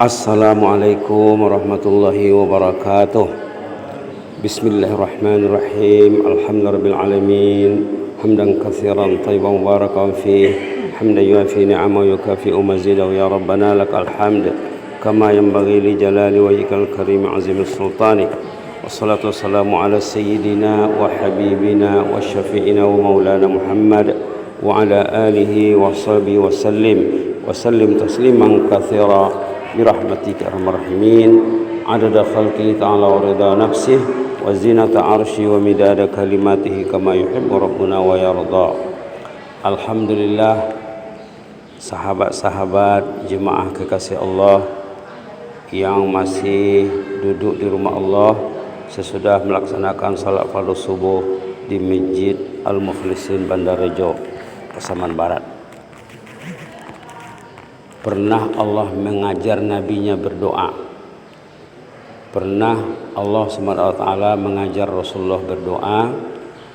Assalamualaikum warahmatullahi wabarakatuh. Bismillahirrahmanirrahim. Alhamdulillahirabbil alamin. Hamdan katsiran thayyiban mubarakan fih. Hamdan yuafi ni'amahu wa yukafi'u mazidahu ya rabbana lakal hamd kama yanbaghi li jalali wajhikal karim azimil sultani. Wassalatu wassalamu ala sayyidina wa habibina wa syafi'ina wa maulana Muhammad wa ala alihi wa sahbihi wa sallim tasliman katsira birahmatika arhamar rahimin adada khalqi ta'ala wa rida nafsih wa zinata arsy wa midada kalimatihi kama yuhibbu rabbuna wa yarda. Alhamdulillah, sahabat-sahabat jemaah kekasih Allah yang masih duduk di rumah Allah sesudah melaksanakan salat fardu subuh di Masjid Al-Muflisin Bandarjo, Pasaman Barat. Pernah Allah mengajar nabinya berdoa. Pernah Allah SWT mengajar Rasulullah berdoa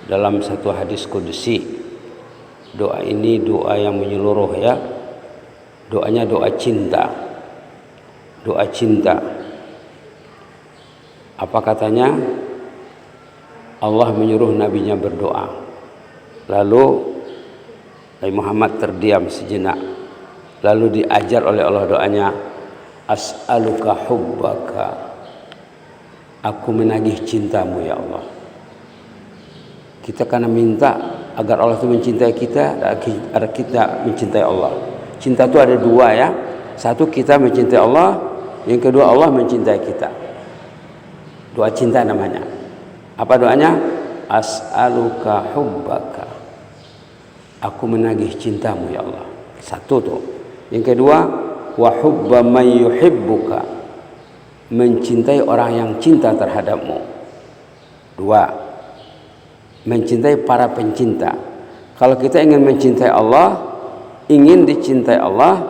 dalam satu hadis qudsi. Doa ini doa yang menyeluruh ya. Doanya doa cinta. Doa cinta. Apa katanya? Allah menyuruh nabinya berdoa. Lalu Nabi Muhammad terdiam sejenak. Lalu diajar oleh Allah doanya, as'aluka hubbaka. Aku menagih cintamu ya Allah. Kita karena minta agar Allah itu mencintai kita, agar kita mencintai Allah. Cinta itu ada dua ya. Satu, kita mencintai Allah. Yang kedua, Allah mencintai kita. Doa cinta namanya. Apa doanya? As'aluka hubbaka. Aku menagih cintamu ya Allah. Satu tuh. Yang kedua, wa hubba man yuhibbuka. Mencintai orang yang cinta terhadapmu. Dua. Mencintai para pencinta. Kalau kita ingin mencintai Allah, ingin dicintai Allah,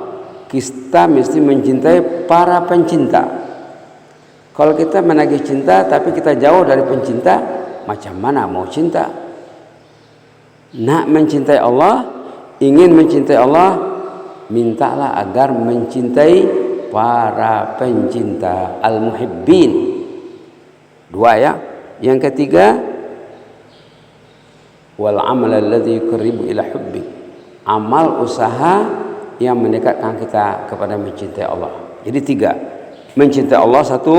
kita mesti mencintai para pencinta. Kalau kita menagih cinta tapi kita jauh dari pencinta, macam mana mau cinta? Nak mencintai Allah, ingin mencintai Allah, mintalah agar mencintai para pencinta, al-muhibbin. Dua ya. Yang ketiga, wal amal alladzi yuqarribu ila hubbik. Amal usaha yang mendekatkan kita kepada mencintai Allah. Jadi tiga. Mencintai Allah satu,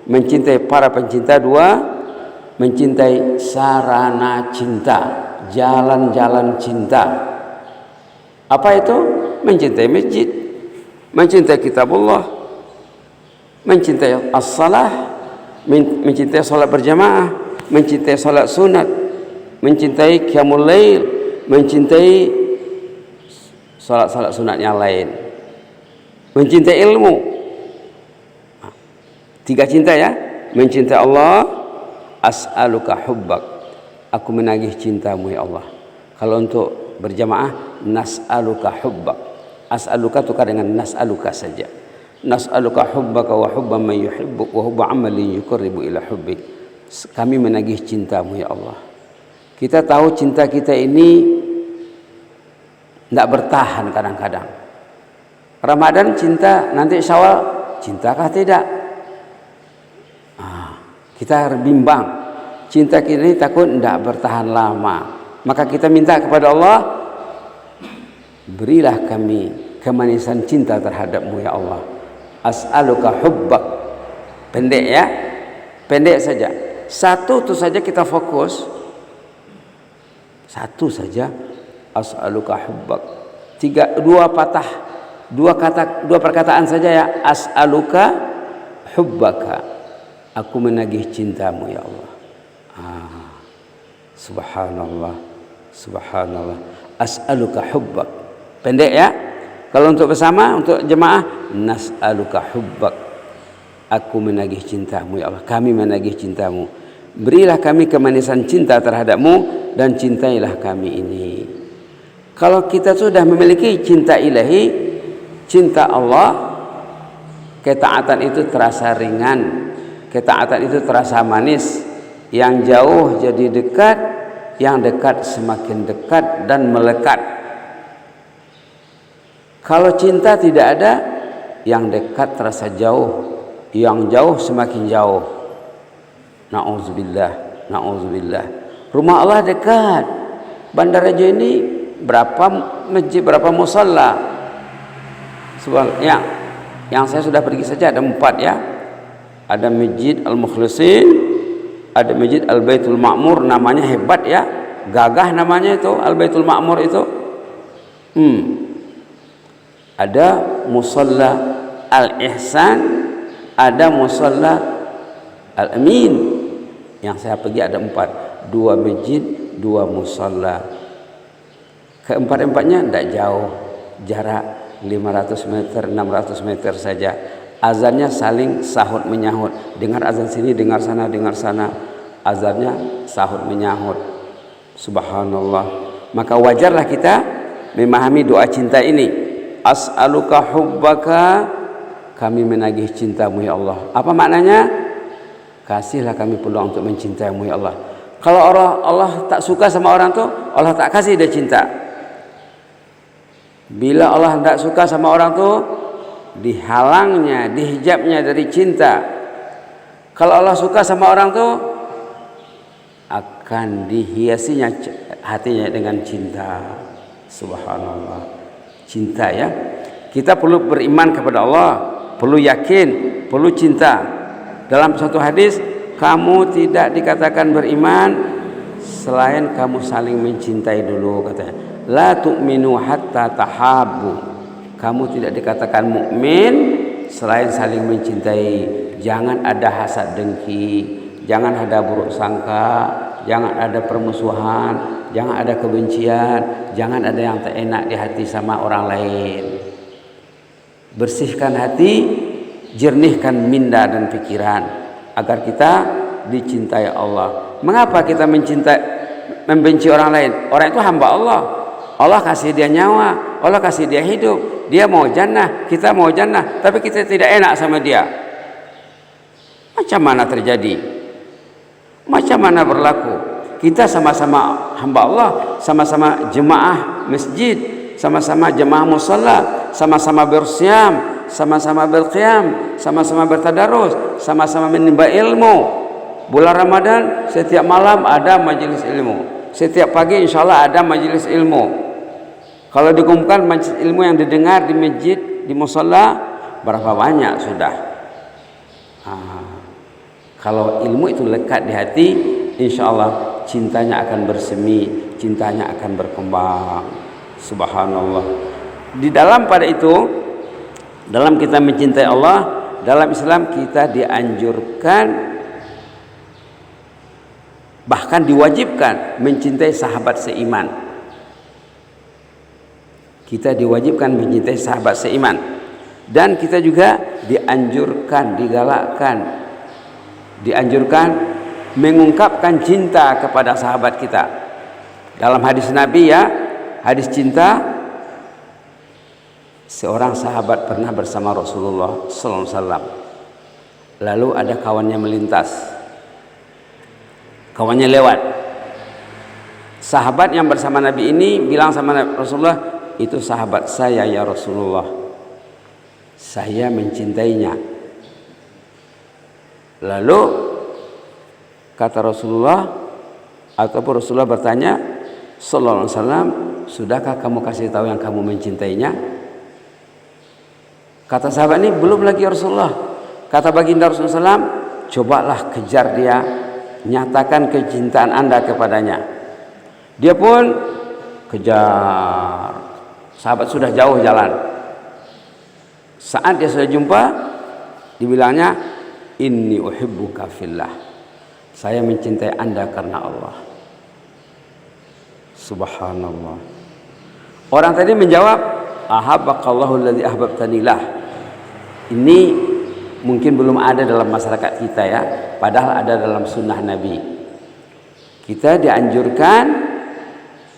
mencintai para pencinta dua, mencintai sarana cinta, jalan-jalan cinta. Apa itu? Mencintai masjid, mencintai kitabullah, mencintai as-salah, mencintai salat berjamaah, mencintai salat sunat, mencintai qiyamul lail, mencintai salat-salat sunat yang lain, mencintai ilmu. Tiga cinta ya. Mencintai Allah, as'aluka hubbak. Aku menagih cintamu ya Allah. Kalau untuk berjamaah, nas'aluka hubbak. As'aluka tukar dengan nas'aluka saja. Nas'aluka hubbaka wa hubba man yuhibbuk wa hubba amalin yuqarribu ila hubbik. Kami menagih cintamu ya Allah. Kita tahu cinta kita ini tidak bertahan kadang-kadang. Ramadan cinta, nanti Syawal cintakah tidak? Kita bimbang. Cinta kita ini takut tidak bertahan lama. Maka kita minta kepada Allah, berilah kami kemanisan cinta terhadapmu ya Allah. As'aluka hubbak. Pendek ya. Pendek saja. Satu itu saja kita fokus. Satu saja. As'aluka hubbak. Dua perkataan saja ya. As'aluka hubbaka. Aku menagih cintamu ya Allah. Subhanallah. Subhanallah. As'aluka hubbak. Pendek ya. Kalau untuk bersama, untuk jemaah, nas'aluka hubbak. Aku menagih cintamu ya Allah. Kami menagih cintamu. Berilah kami kemanisan cinta terhadapmu dan cintailah kami ini. Kalau kita sudah memiliki cinta ilahi, cinta Allah, ketaatan itu terasa ringan. Ketaatan itu terasa manis. Yang jauh jadi dekat, yang dekat semakin dekat dan melekat. Kalau cinta tidak ada, yang dekat terasa jauh, yang jauh semakin jauh. Na'udzubillah, na'udzubillah. Rumah Allah dekat. Bandarjo ini berapa masjid, berapa musalla? Yang saya sudah pergi saja ada 4 ya. Ada Masjid Al-Mukhlisin, ada Masjid Al-Baitul Ma'mur, namanya hebat ya, gagah namanya itu Al-Baitul Ma'mur itu. Ada Musalla Al-Ihsan, ada Musalla Al-Amin. Yang saya pergi ada 4, 2 masjid, 2 musalla. Keempat-empatnya tidak jauh, jarak 500 meter, 600 meter saja. Azannya saling sahut menyahut, dengar azan sini, dengar sana, dengar sana. Azannya sahut menyahut. Subhanallah. Maka wajarlah kita memahami doa cinta ini. As'aluka hubbaka, kami menagih cintamu ya Allah. Apa maknanya? Kasihlah kami peluang untuk mencintaimu ya Allah. Kalau Allah tak suka sama orang tu, Allah tak kasih dia cinta. Bila Allah tak suka sama orang tu, dihalangnya, dihijabnya dari cinta. Kalau Allah suka sama orang tu, akan dihiasinya hatinya dengan cinta. Subhanallah. Cinta ya. Kita perlu beriman kepada Allah, perlu yakin, perlu cinta. Dalam satu hadis, kamu tidak dikatakan beriman selain kamu saling mencintai dulu, katanya. La tu'minu hatta tahabbu. Kamu tidak dikatakan mukmin selain saling mencintai. Jangan ada hasad dengki, jangan ada buruk sangka, jangan ada permusuhan, jangan ada kebencian, jangan ada yang tak enak di hati sama orang lain. Bersihkan hati, jernihkan minda dan pikiran agar kita dicintai Allah. Mengapa kita membenci orang lain? Orang itu hamba Allah. Allah kasih dia nyawa, Allah kasih dia hidup, dia mau jannah, kita mau jannah, tapi kita tidak enak sama dia. Macam mana terjadi? Macam mana berlaku? Kita sama-sama hamba Allah, sama-sama jemaah masjid, sama-sama jemaah musalla, sama-sama bersiam, sama-sama berqiyam, sama-sama bertadarus, sama-sama menimba ilmu. Bulan Ramadan setiap malam ada majelis ilmu, setiap pagi insyaallah ada majelis ilmu. Kalau dikumpulkan majelis ilmu yang didengar di masjid, di musalla, berapa banyak sudah. Kalau ilmu itu lekat di hati, insyaallah cintanya akan bersemi, cintanya akan berkembang. Subhanallah. Di dalam pada itu, dalam kita mencintai Allah, dalam Islam kita dianjurkan, bahkan diwajibkan mencintai sahabat seiman. Kita diwajibkan mencintai sahabat seiman, dan kita juga dianjurkan, dianjurkan mengungkapkan cinta kepada sahabat kita. Dalam hadis Nabi ya, hadis cinta, seorang sahabat pernah bersama Rasulullah sallallahu alaihi wasallam. Lalu ada kawannya melintas, kawannya lewat. Sahabat yang bersama Nabi ini bilang sama Rasulullah, itu sahabat saya ya Rasulullah, saya mencintainya. Lalu kata Rasulullah, ataupun Rasulullah bertanya sallallahu alaihi wasallam, sudahkah kamu kasih tahu yang kamu mencintainya? Kata sahabat ini, belum lagi ya Rasulullah. Kata baginda Rasulullah SAW, cobalah kejar dia, nyatakan kecintaan Anda kepadanya. Dia pun kejar. Sahabat sudah jauh jalan. Saat dia sudah jumpa, dibilangnya, inni uhibbuka fillah. Saya mencintai Anda karena Allah. Subhanallah. Orang tadi menjawab, ahabbakallahu alladzi ahbabtanilah. Ini mungkin belum ada dalam masyarakat kita ya, padahal ada dalam sunnah Nabi. Kita dianjurkan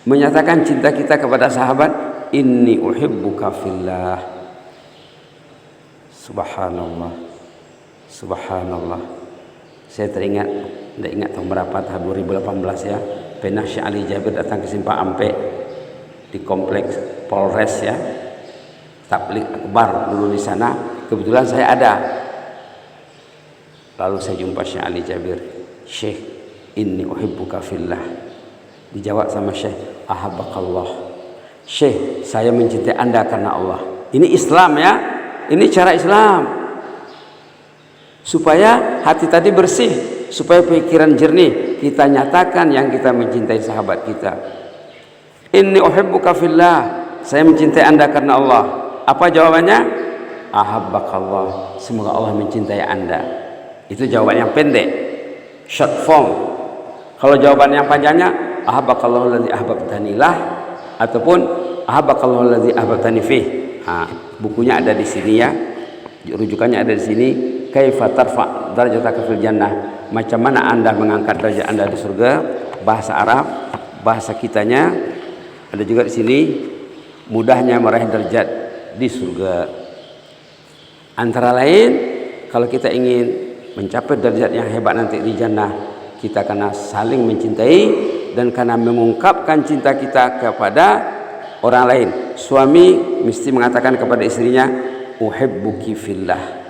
menyatakan cinta kita kepada sahabat, inni uhibbuka fillah. Subhanallah. Subhanallah. Saya teringat, tidak ingat tahun berapa, tahun 2018 ya, pernah Syekh Ali Jabir datang ke Simpang Ampek di kompleks Polres ya, Tabligh Akbar dulu di sana. kebetulan saya ada. Lalu saya jumpa Syekh Ali Jabir. Syekh, inni uhibbuka fillah. Dijawab sama Syekh, ahabbakallah. Syekh, saya mencintai Anda karena Allah. Ini Islam ya. Ini cara Islam. Supaya hati tadi bersih, supaya pikiran jernih, kita nyatakan yang kita mencintai sahabat kita. Inni uhibbuka fillah. Saya mencintai Anda karena Allah. Apa jawabannya? Ahabbakallah. Semoga Allah mencintai Anda. Itu jawaban yang pendek, short form. Kalau jawaban yang panjangnya, ahabbakallahu alladzi ahbabtani lah, ataupun ahabbakallahu alladzi ahbabtani fih. Bukunya ada di sini ya, rujukannya ada di sini. Kaifa tarfa darajataka fil jannah. Macam mana Anda mengangkat derajat Anda di surga? Bahasa Arab, bahasa kitanya ada juga di sini. Mudahnya meraih derajat di surga. Antara lain, kalau kita ingin mencapai derajat yang hebat nanti di jannah, kita karena saling mencintai dan karena mengungkapkan cinta kita kepada orang lain. Suami mesti mengatakan kepada istrinya, uhibbuki fillah.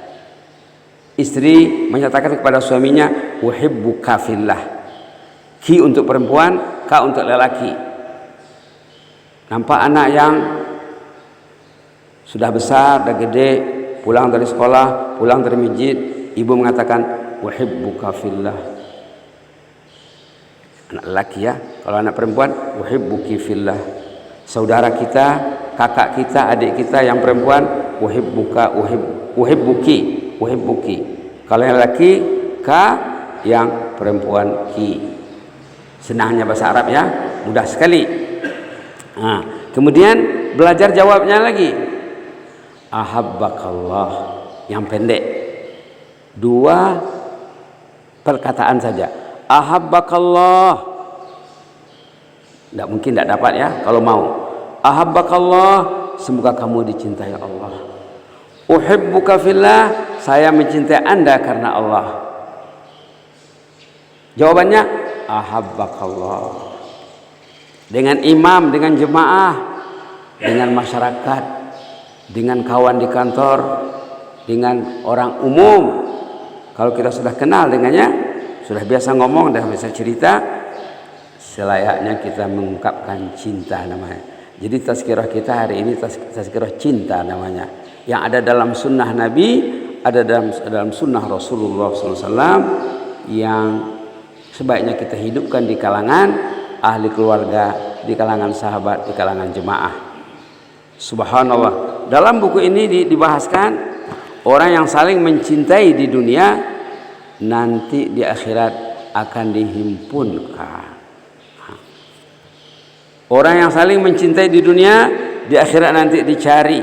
Istri menyatakan kepada suaminya, uhibbuka fillah. Ki untuk perempuan, ka untuk lelaki. Nampak anak yang sudah besar, dah gede, pulang dari sekolah, pulang dari masjid, ibu mengatakan uhibbuka fillah. Anak lelaki ya. Kalau anak perempuan uhibbuki fillah. Saudara kita, kakak kita, adik kita yang perempuan uhibbuki. Kalau yang lelaki ka, yang perempuan ki. Senangnya bahasa Arab ya, mudah sekali. Kemudian belajar jawabnya lagi. Ahabbakallah, yang pendek. 2 perkataan saja. Ahabbakallah. Tidak mungkin tidak dapat ya kalau mau. Ahabbakallah, semoga kamu dicintai Allah. Uhibbuka fillah, saya mencintai Anda karena Allah. Jawabannya ahabbakallah. Dengan imam, dengan jemaah, dengan masyarakat, dengan kawan di kantor, dengan orang umum. Kalau kita sudah kenal dengannya, sudah biasa ngomong dan bisa cerita, selayaknya kita mengungkapkan cinta namanya. Jadi tazkirah kita hari ini tazkirah cinta namanya. Yang ada dalam sunnah Nabi, ada dalam sunnah Rasulullah SAW, yang sebaiknya kita hidupkan di kalangan ahli keluarga, di kalangan sahabat, di kalangan jemaah. Subhanallah. Dalam buku ini dibahaskan orang yang saling mencintai di dunia nanti di akhirat akan dihimpunkan. Orang yang saling mencintai di dunia di akhirat nanti dicari,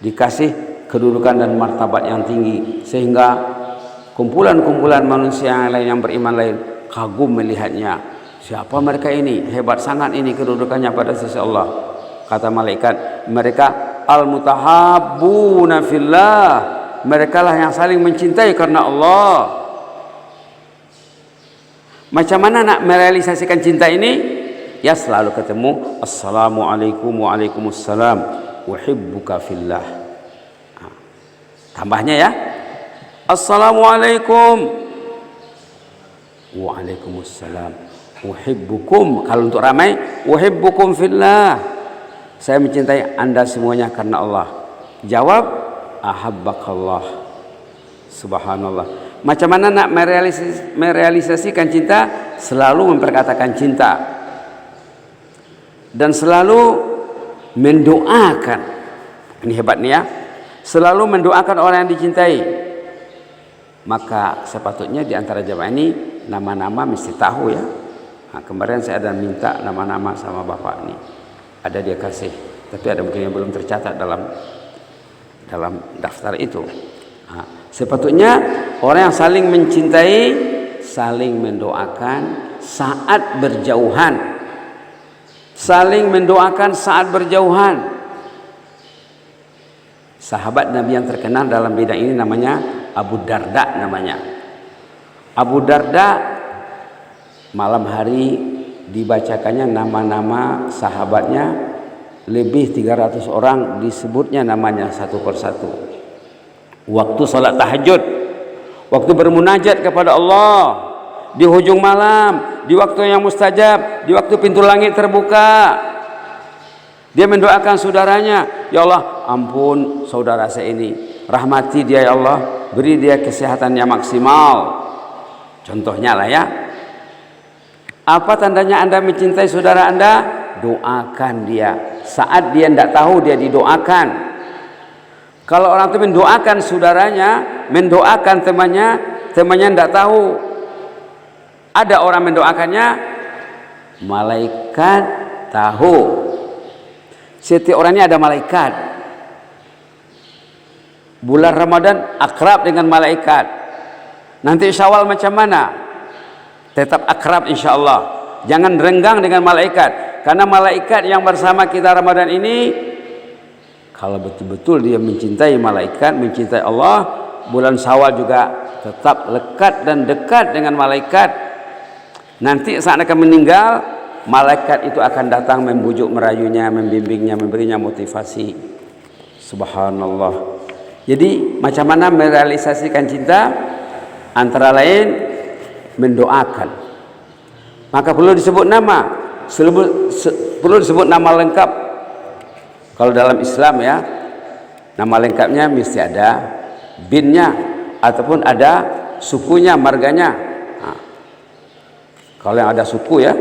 dikasih kedudukan dan martabat yang tinggi, sehingga kumpulan-kumpulan manusia yang lain yang beriman lain kagum melihatnya. Siapa mereka ini? Hebat sangat ini kedudukannya pada sisi Allah. Kata malaikat, mereka al-mutahabbuna fillah. Mereka lah yang saling mencintai karena Allah. Macam mana nak merealisasikan cinta ini? Ya selalu ketemu assalamualaikum waalaikumsalam uhibbuka fillah. Tambahnya ya, assalamualaikum waalaikumsalam uhibbukum. Kalau untuk ramai, uhibbukum fillah. Saya mencintai Anda semuanya karena Allah. Jawab ahabbakallah. Subhanallah. Macam mana nak merealisasikan cinta? Selalu memperkatakan cinta dan selalu mendoakan. Ini hebat nih ya. Selalu mendoakan orang yang dicintai. Maka sepatutnya di antara jamaah ini nama-nama mesti tahu ya. Nah, kemarin saya ada minta nama-nama sama bapak nih. Ada dia kasih, tapi ada mungkin yang belum tercatat dalam daftar itu. Nah, sepatutnya orang yang saling mencintai, saling mendoakan saat berjauhan. Saling mendoakan saat berjauhan. Sahabat Nabi yang terkenal dalam bidang ini namanya Abu Darda namanya. Abu Darda malam hari dibacakannya nama-nama sahabatnya, lebih 300 orang disebutnya namanya satu persatu. waktu salat tahajud, waktu bermunajat kepada Allah, di hujung malam, di waktu yang mustajab, di waktu pintu langit terbuka. Dia mendoakan saudaranya, ya Allah, ampun saudara saya ini, rahmati dia ya Allah, beri dia kesehatan yang maksimal. Contohnya lah ya. Apa tandanya Anda mencintai saudara Anda? Doakan dia. Saat dia tidak tahu, dia didoakan. Kalau orang itu mendoakan saudaranya, mendoakan temannya, temannya tidak tahu, ada orang mendoakannya, malaikat tahu. Setiap orangnya ada malaikat. Bulan Ramadan akrab dengan malaikat. Nanti Syawal macam mana? Tetap akrab insya-Allah. Jangan renggang dengan malaikat, karena malaikat yang bersama kita Ramadan ini, kalau betul-betul dia mencintai malaikat, mencintai Allah, bulan Syawal juga tetap lekat dan dekat dengan malaikat. Nanti saat akan meninggal, malaikat itu akan datang membujuk, merayunya, membimbingnya, memberinya motivasi. Subhanallah. Jadi macam mana merealisasikan cinta? Antara lain mendoakan. Maka perlu disebut nama, perlu disebut nama lengkap. Kalau dalam Islam ya, nama lengkapnya mesti ada binnya ataupun ada sukunya, marganya. Kalau yang ada suku ya,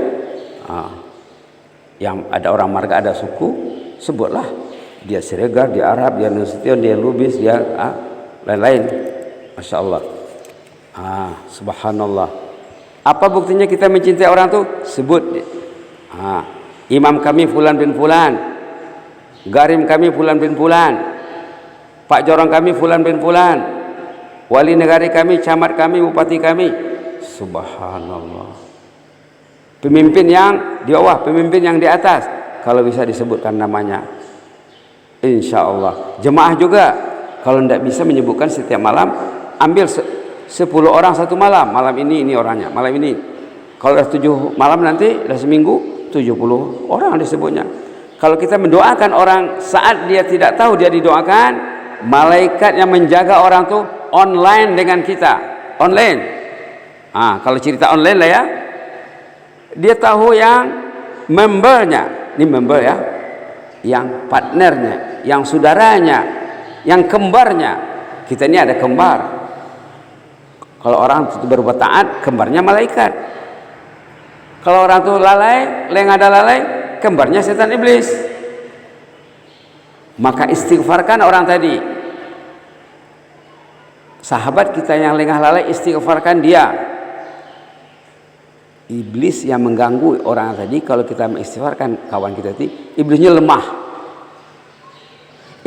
yang ada orang marga ada suku, sebutlah dia Siregar, dia Arab, dia Nasution, dia Lubis, dia lain-lain. Masya Allah. Subhanallah. Apa buktinya kita mencintai orang tu? Sebut. Imam kami Fulan bin Fulan, Garim kami Fulan bin Fulan, Pak Jorong kami Fulan bin Fulan, wali negari kami, camat kami, bupati kami. Subhanallah. Pemimpin yang di bawah, pemimpin yang di atas, kalau bisa disebutkan namanya, insya Allah. Jemaah juga, kalau tidak bisa menyebutkan setiap malam, ambil 10 orang satu malam. Malam ini orangnya, malam ini. Kalau dah 7 malam nanti, dah seminggu 70 orang disebutnya. Kalau kita mendoakan orang saat dia tidak tahu dia didoakan, malaikat yang menjaga orang tu online dengan kita, online. Kalau cerita online lah ya, dia tahu yang membernya, ini member ya, yang partnernya, yang saudaranya, yang kembarnya. Kita ini ada kembar. Kalau orang itu berbuat taat, kembarnya malaikat. Kalau orang itu lalai, lengah lalai, kembarnya setan iblis. Maka istighfarkan orang tadi. Sahabat kita yang lengah lalai, istighfarkan dia. Iblis yang mengganggu orang tadi, kalau kita mengistighfarkan kawan kita tadi, iblisnya lemah,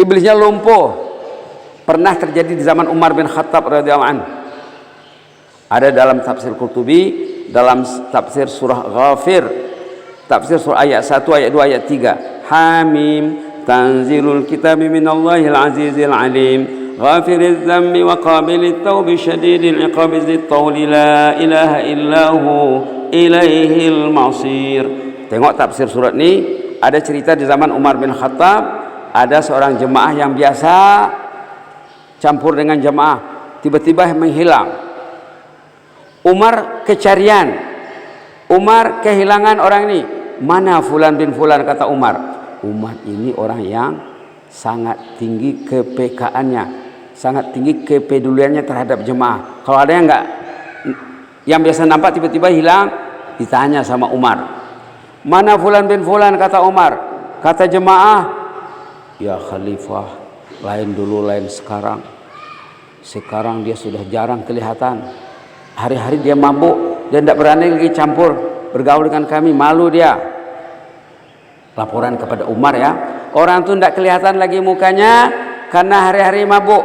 iblisnya lumpuh. Pernah terjadi di zaman Umar bin Khattab radhiyallahu anhu. Ada dalam tafsir Qurtubi, dalam tafsir surah Ghafir, tafsir surah ayat 1, ayat 2, ayat 3. Hamim, tanzilul kitabi minallahil azizil alim, ghafiriz dzambi wa qabilit taubi syadidil iqabi dzit tauli la ilaha illahu ilaihil masir. Tengok tafsir surat ini, ada cerita di zaman Umar bin Khattab, ada seorang jemaah yang biasa campur dengan jemaah, tiba-tiba menghilang. Umar kecarian, Umar kehilangan orang ini. Mana Fulan bin Fulan, kata Umar. Umar ini orang yang sangat tinggi kepekaannya, sangat tinggi kepeduliannya terhadap jemaah. Kalau ada yang enggak, yang biasa nampak tiba-tiba hilang, ditanya sama Umar, mana Fulan bin Fulan, kata Umar. Kata jemaah, ya Khalifah, lain dulu lain sekarang. Sekarang dia sudah jarang kelihatan. Hari-hari dia mabuk, dia tidak berani lagi campur bergaul dengan kami, malu dia. Laporan kepada Umar ya, orang itu tidak kelihatan lagi mukanya karena hari-hari mabuk.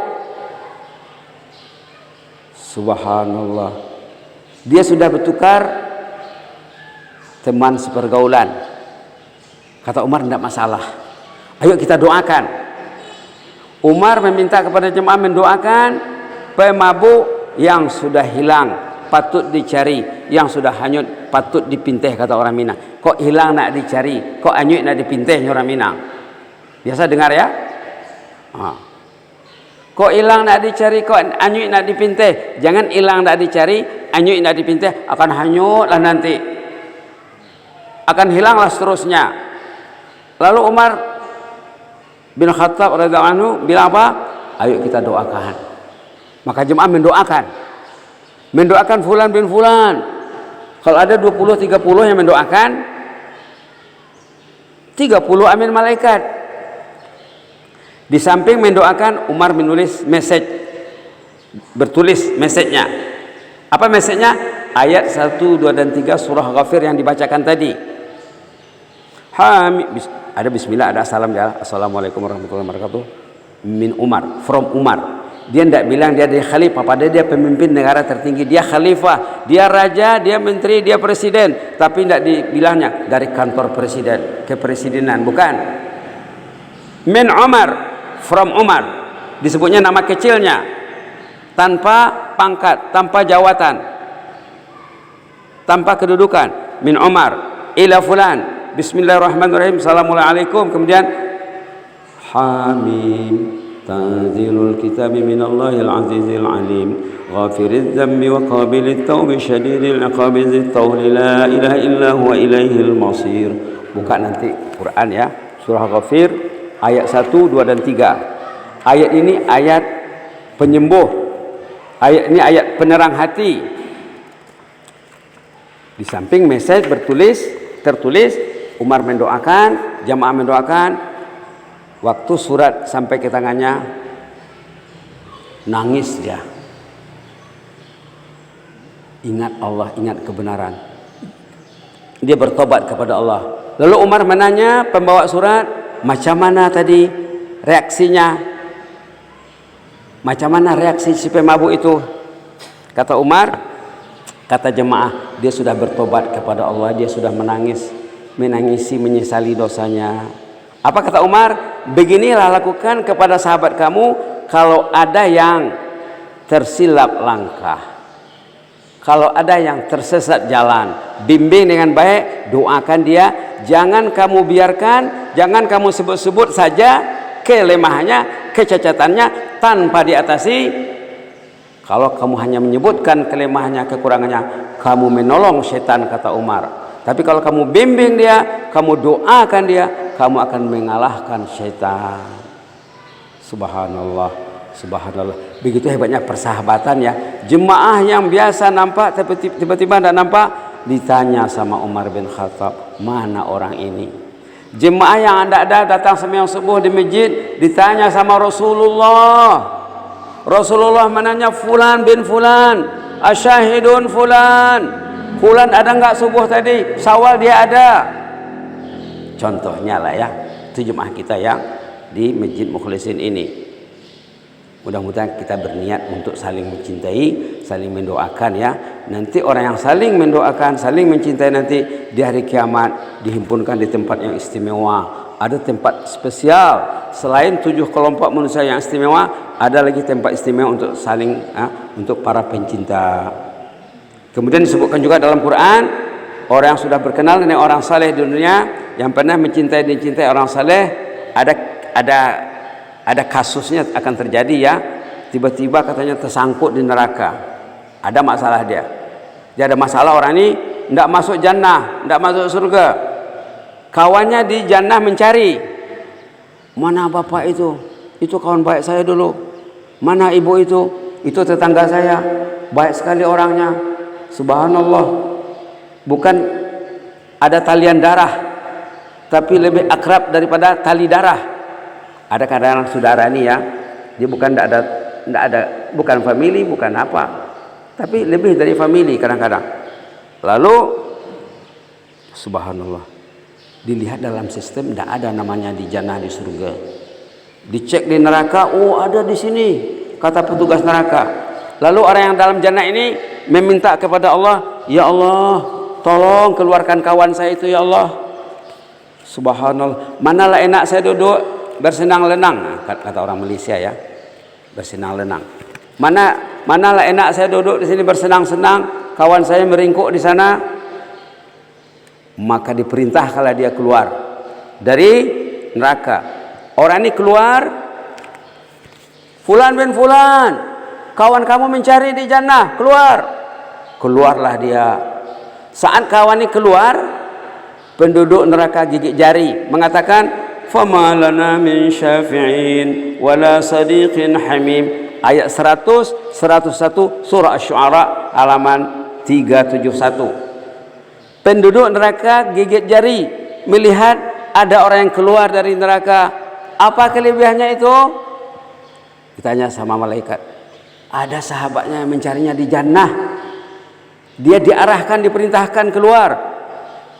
Subhanallah. Dia sudah bertukar teman sepergaulan. Kata Umar, tidak masalah, ayo kita doakan. Umar meminta kepada jemaah mendoakan pemabuk yang sudah hilang, patut dicari, yang sudah hanyut patut dipinteh, kata orang Minang. Kok hilang nak dicari, kok hanyut nak dipinteh, orang Minang. Biasa dengar ya. Kok hilang nak dicari, kok hanyut nak dipintih. Jangan hilang nak dicari, hanyut nak dipintih, akan hanyutlah nanti. Akan hilanglah seterusnya. Lalu Umar bin Khattab radhiyallahu anhu bilang apa? Ayo kita doakan. Maka jemaah mendoakan. Mendoakan fulan bin fulan. Kalau ada 20-30 yang mendoakan, 30 amin malaikat. Di samping mendoakan, Umar menulis message, bertulis message-nya. Apa message-nya? Ayat 1, 2 dan 3 surah Ghafir yang dibacakan tadi. Ada bismillah, ada salam ya. Assalamualaikum warahmatullahi wabarakatuh. Min Umar, from Umar. Dia tidak bilang dia khalifah, padahal dia pemimpin negara tertinggi. Dia khalifah, dia raja, dia menteri, dia presiden. Tapi tidak dibilangnya dari kantor presiden, kepresidenan, bukan. Min Umar, from Umar. Disebutnya nama kecilnya, tanpa pangkat, tanpa jawatan, tanpa kedudukan. Min Umar ila fulan, bismillahirrahmanirrahim, assalamualaikum. Kemudian Hamim, tanzilul kitabi minallahil azizil alim, ghafiriz dzambi wa qabilit taubi syadidil iqabi dzit tawli la ilaha illa huwa ilaihil masir. Buka nanti Quran ya, surah Ghafir ayat 1, 2 dan 3. Ayat ini ayat penyembuh. Ayat ini ayat penerang hati. Di samping message tertulis Umar mendoakan, jamaah mendoakan. Waktu surat sampai ke tangannya, nangis dia. Ingat Allah, ingat kebenaran. Dia bertobat kepada Allah. Lalu Umar menanya pembawa surat, macam mana tadi reaksinya? Macam mana reaksi si pemabuk itu? Kata Umar, kata jemaah, dia sudah bertobat kepada Allah, dia sudah menangisi, menyesali dosanya. Apa kata Umar? Beginilah lakukan kepada sahabat kamu kalau ada yang tersilap langkah, kalau ada yang tersesat jalan, bimbing dengan baik, doakan dia. Jangan kamu biarkan, jangan kamu sebut-sebut saja kelemahannya, kecacatannya tanpa diatasi. Kalau kamu hanya menyebutkan kelemahannya, kekurangannya, kamu menolong setan, kata Umar. Tapi kalau kamu bimbing dia, kamu doakan dia, kamu akan mengalahkan setan. Subhanallah, subhanallah. Begitu hebatnya persahabatan ya. Jemaah yang biasa nampak, tapi tiba-tiba tidak nampak, ditanya sama Umar bin Khattab, mana orang ini? Jemaah yang tidak ada datang sembahyang subuh di masjid, ditanya sama Rasulullah. Rasulullah menanya, fulan bin fulan, asyahidun fulan. Fulan ada enggak subuh tadi? Sawal dia ada. Contohnya lah ya, itu jemaah kita yang di Masjid Mukhlisin ini. Mudah-mudahan kita berniat untuk saling mencintai, saling mendoakan ya. Nanti orang yang saling mendoakan, saling mencintai nanti di hari kiamat dihimpunkan di tempat yang istimewa. Ada tempat spesial selain 7 kelompok manusia yang istimewa, ada lagi tempat istimewa untuk saling untuk para pencinta. Kemudian disebutkan juga dalam Quran, orang yang sudah berkenal dengan orang saleh di dunia, yang pernah mencintai dan dicintai orang saleh, ada kasusnya akan terjadi ya. Tiba-tiba katanya tersangkut di neraka. Ada masalah dia. Dia ada masalah, orang ini tidak masuk jannah, tidak masuk surga. Kawannya di jannah mencari. Mana bapak itu? Itu kawan baik saya dulu. Mana ibu itu? Itu tetangga saya. Baik sekali orangnya. Subhanallah, bukan ada talian darah, tapi lebih akrab daripada tali darah. Ada kadang-kadang saudara ini ya, dia bukan tidak ada, bukan family, bukan apa, tapi lebih dari family kadang-kadang. Lalu, subhanallah, dilihat dalam sistem tidak ada namanya di jannah, di surga. Dicek di neraka, oh ada di sini, kata petugas neraka. Lalu orang yang dalam jannah ini meminta kepada Allah, ya Allah, tolong keluarkan kawan saya itu ya Allah. Subhanallah, manalah enak saya duduk bersenang-lenang, kata orang Malaysia ya, bersenang-lenang. Manalah enak saya duduk di sini bersenang-senang, kawan saya meringkuk di sana. Maka diperintahkanlah dia keluar dari neraka. Orang ini keluar, Fulan bin Fulan, kawan kamu mencari di jannah, keluar. Keluarlah dia. Saat kawan ini keluar, penduduk neraka gigit jari mengatakan, fama lana min syafi'in wala sadiqin hamim. Ayat 100, 101 surah Asy-Syu'ara halaman 371. Penduduk neraka gigit jari melihat ada orang yang keluar dari neraka. Apa kelebihannya itu? Ditanya sama malaikat. Ada sahabatnya yang mencarinya di jannah. Dia diarahkan, diperintahkan keluar.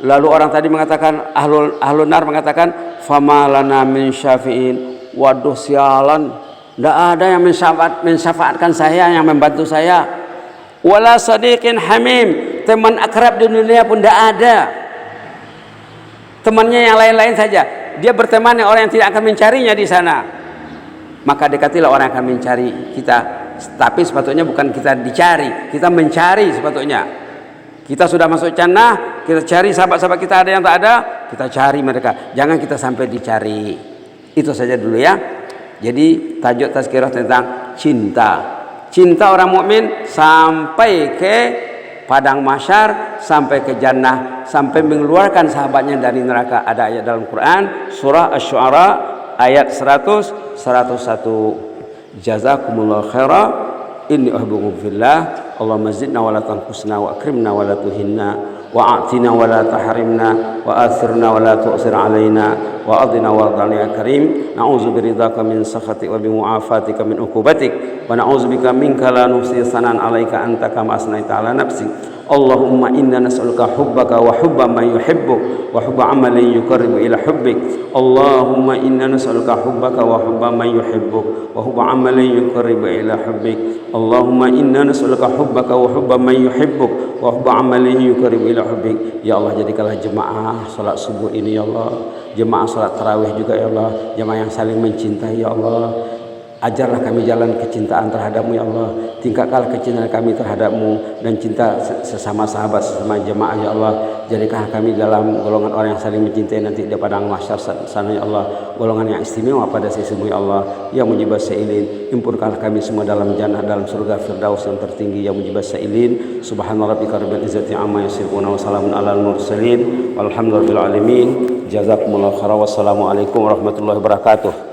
Lalu orang tadi mengatakan, ahlun nar mengatakan, fama lana min syafi'in. Waduh sialan, tidak ada yang mensyafaatkan saya, yang membantu saya. Wala sadiqin hamim, teman akrab di dunia pun tidak ada. Temannya yang lain-lain saja. Dia berteman dengan orang yang tidak akan mencarinya di sana. Maka dekatilah orang yang akan mencari kita. Tapi sepatutnya bukan kita dicari, kita mencari sepatutnya. Kita sudah masuk jannah, kita cari sahabat-sahabat kita, ada yang tak ada, kita cari mereka. Jangan kita sampai dicari. Itu saja dulu ya. Jadi tajuk tazkirah tentang cinta. Cinta orang mukmin sampai ke padang mahsyar, sampai ke jannah, sampai mengeluarkan sahabatnya dari neraka. Ada ayat dalam Quran surah Asy-Syu'ara ayat 100 101. Jazakumullahu khaira, inni uhibbukum fillah. Allahumma zidna wa la tanqusna wa akrimna wa la tuhinna wa a'tina wa la tahrimna wa athirna wa la tu'sir alaina wa adina wa adana ya karim. Na'udzu biridhaka min sakhatik wa bi mu'afatika min uqubatik wa na'udzu bika minka la nuhsi sanan 'alaika anta kama asnaita 'ala nafsi. Allahumma inna nas'aluka hubbaka wa hubba man yuhibbuk wa hubba amalin yuqarribu ila hubbik. Allahumma inna nas'aluka hubbaka wa hubba man yuhibbuk wa hubba amalin yuqarribu ila hubbik. Allahumma inna nas'aluka hubbaka wa hubba man yuhibbuk wa hubba amalin yuqarribu ila hubbik. Ya Allah, jadikanlah jemaah salat subuh ini ya Allah, jemaah salat tarawih juga ya Allah, jemaah yang saling mencintai ya Allah. Ajarlah kami jalan kecintaan terhadap-Mu ya Allah. Tingkatkanlah kecintaan kami terhadap-Mu dan cinta sesama sahabat, sesama jemaah ya Allah. Jadikanlah kami dalam golongan orang yang saling mencintai nanti di padang mahsyar sana ya Allah. Golongan yang istimewa pada sisimu ya Allah. Ya mujibas sa'ilin, himpunkanlah kami semua dalam jannah, dalam surga firdaus yang tertinggi. Ya mujibas sa'ilin. Subhana rabbika rabbil izzati amma yasifun wa salamun alal mursalin walhamdulillahi alamin. Jazakumullahu khairan. Wassalamualaikum warahmatullahi wabarakatuh.